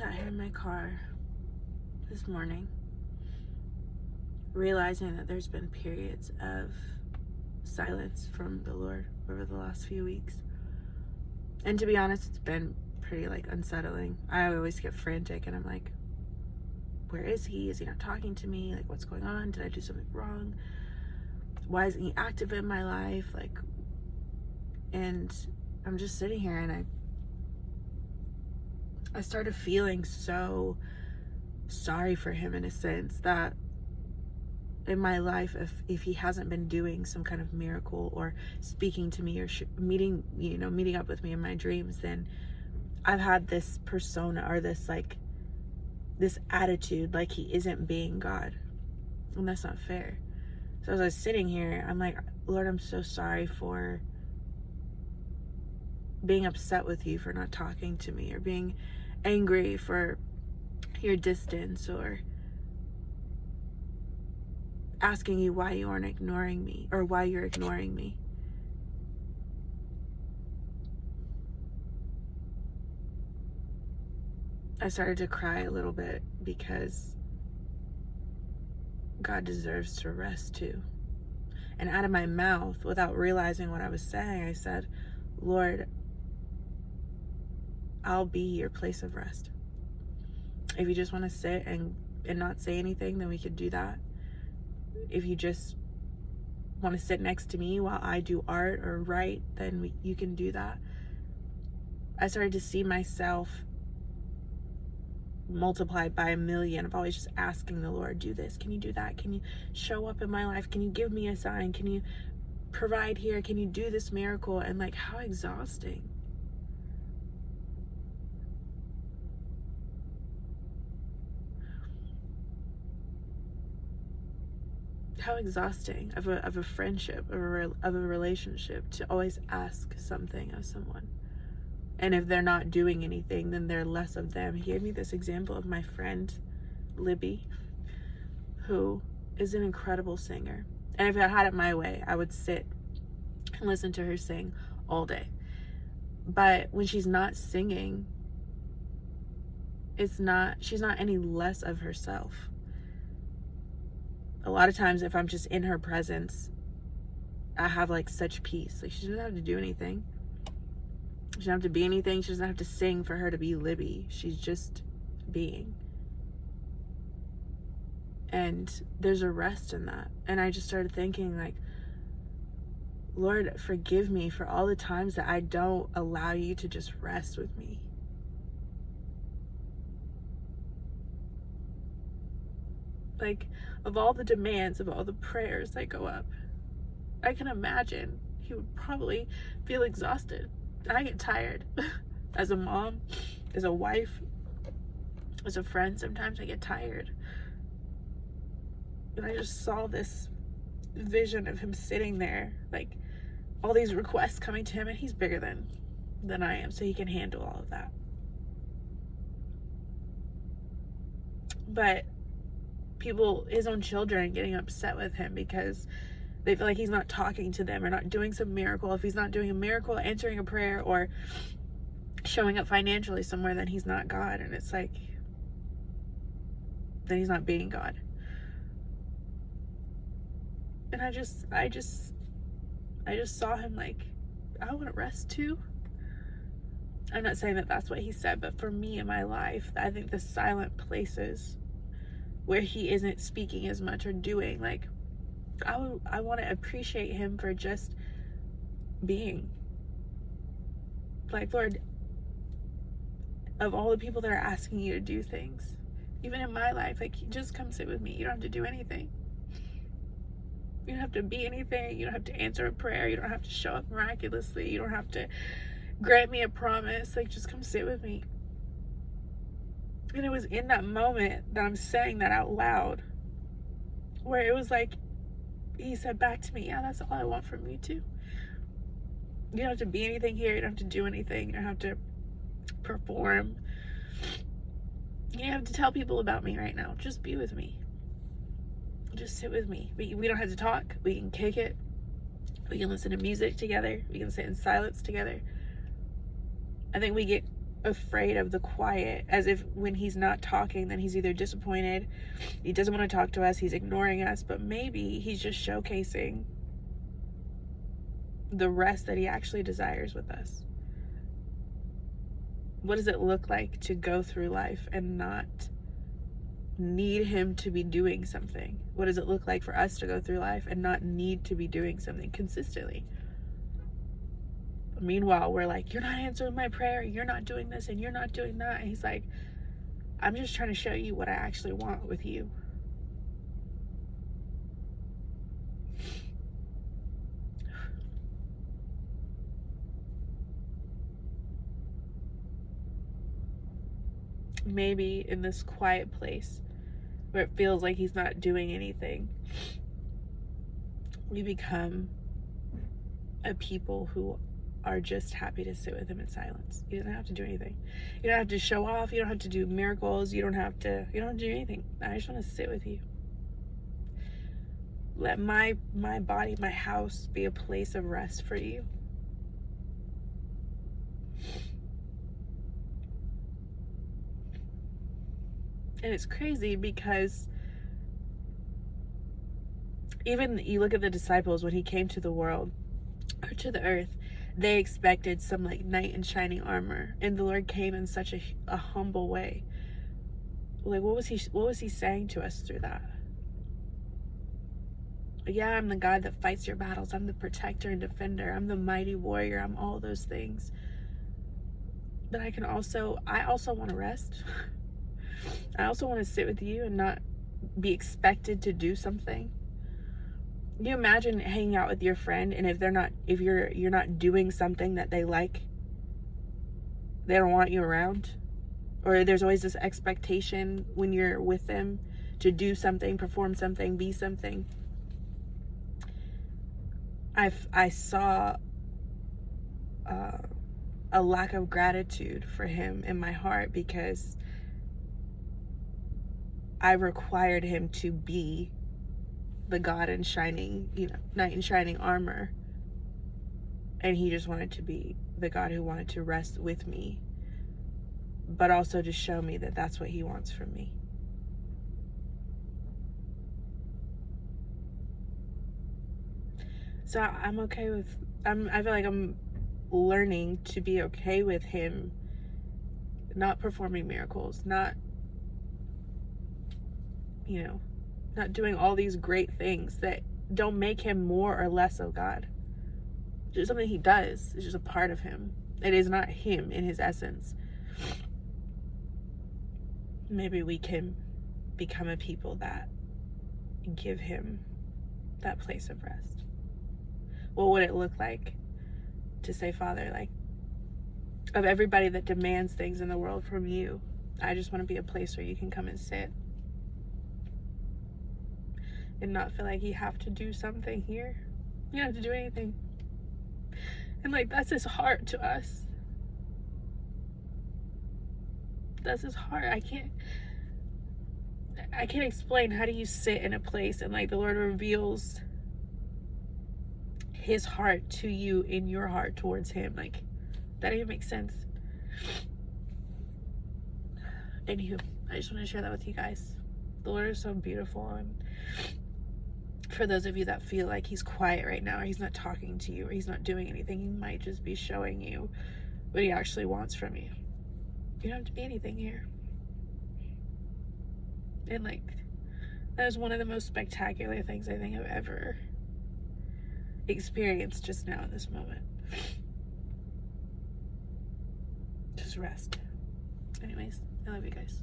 sat here in my car this morning, realizing that there's been periods of silence from the Lord over the last few weeks. And to be honest, it's been pretty unsettling. I always get frantic and I'm like, where is he? Is he not talking to me? What's going on? Did I do something wrong? Why isn't he active in my life? And I'm just sitting here and I started feeling so sorry for him, in a sense, that in my life, if he hasn't been doing some kind of miracle or speaking to me or meeting up with me in my dreams, then I've had this persona or this attitude like he isn't being God, and that's not fair. So as I was sitting here, I'm like, Lord, I'm so sorry for being upset with you for not talking to me, or being angry for your distance, or asking you why you aren't ignoring me, or why you're ignoring me. I started to cry a little bit because God deserves to rest too. And out of my mouth, without realizing what I was saying, I said, Lord, I'll be your place of rest. If you just want to sit and not say anything, then we could do that. If you just want to sit next to me while I do art or write, then you can do that. I started to see myself multiplied by 1,000,000 of always just asking the Lord, do this, can you do that, can you show up in my life, can you give me a sign, can you provide here, can you do this miracle? And how exhausting. How exhausting of a friendship, of a relationship, to always ask something of someone. And if they're not doing anything, then they're less of them. He gave me this example of my friend, Libby, who is an incredible singer. And if I had it my way, I would sit and listen to her sing all day. But when she's not singing, she's not any less of herself. A lot of times, if I'm just in her presence, I have such peace. She doesn't have to do anything. She doesn't have to be anything. She doesn't have to sing for her to be Libby. She's just being. And there's a rest in that. And I just started thinking, Lord, forgive me for all the times that I don't allow you to just rest with me. Of all the demands, of all the prayers that go up, I can imagine he would probably feel exhausted. I get tired. As a mom, as a wife, as a friend, sometimes I get tired. And I just saw this vision of him sitting there, all these requests coming to him, and he's bigger than I am, so he can handle all of that. But people, his own children, getting upset with him because they feel like he's not talking to them or not doing some miracle. If he's not doing a miracle, answering a prayer, or showing up financially somewhere, then he's not God. And it's then he's not being God. And I just saw him I want to rest too. I'm not saying that that's what he said, but for me in my life, I think the silent places where he isn't speaking as much or doing, I want to appreciate him for just being. Lord, of all the people that are asking you to do things, even in my life, just come sit with me. You don't have to do anything. You don't have to be anything. You don't have to answer a prayer. You don't have to show up miraculously. You don't have to grant me a promise. Just come sit with me. And it was in that moment that I'm saying that out loud, where it was he said back to me, yeah, that's all I want from you too. You don't have to be anything here. You don't have to do anything. You don't have to perform. You don't have to tell people about me right now. Just be with me. Just sit with me. We don't have to talk. We can kick it. We can listen to music together. We can sit in silence together. I think we get afraid of the quiet, as if when he's not talking, then he's either disappointed, he doesn't want to talk to us, he's ignoring us. But maybe he's just showcasing the rest that he actually desires with us. What does it look like to go through life and not need him to be doing something? What does it look like for us to go through life and not need to be doing something consistently? Meanwhile, we're like, you're not answering my prayer, you're not doing this, and you're not doing that. And he's like, I'm just trying to show you what I actually want with you. Maybe in this quiet place where it feels like he's not doing anything, we become a people who are just happy to sit with him in silence. He doesn't have to do anything. You don't have to show off. You don't have to do miracles. You don't have to do anything. I just want to sit with you. Let my body, my house, be a place of rest for you. And it's crazy because even you look at the disciples when he came to the world, or to the earth, they expected some like knight in shining armor, and the Lord came in such a humble way. Like, what was he saying to us through that? Yeah, I'm the God that fights your battles. I'm the protector and defender. I'm the mighty warrior. I'm all those things. But I also want to rest. I also want to sit with you and not be expected to do something. Can you imagine hanging out with your friend, and if you're not doing something that they like, they don't want you around? Or there's always this expectation when you're with them to do something, perform something, be something. I saw a lack of gratitude for him in my heart, because I required him to be the God in shining, knight in shining armor. And he just wanted to be the God who wanted to rest with me, but also to show me that that's what he wants from me. So I'm okay with, I feel like I'm learning to be okay with him not performing miracles, not doing all these great things that don't make him more or less of God. It's just something he does. It's just a part of him. It is not him in his essence. Maybe we can become a people that give him that place of rest. What would it look like to say, Father, like, of everybody that demands things in the world from you, I just want to be a place where you can come and sit and not feel like you have to do something here. You don't have to do anything. And like, that's his heart to us. That's his heart. I can't explain. How do you sit in a place and like the Lord reveals his heart to you in your heart towards him? Like, that even makes sense. Anywho, I just want to share that with you guys. The Lord is so beautiful, and for those of you that feel like he's quiet right now, or he's not talking to you, or he's not doing anything, he might just be showing you what he actually wants from you. You don't have to be anything here. And like, that is one of the most spectacular things I think I've ever experienced just now in this moment. Just rest. Anyways, I love you guys.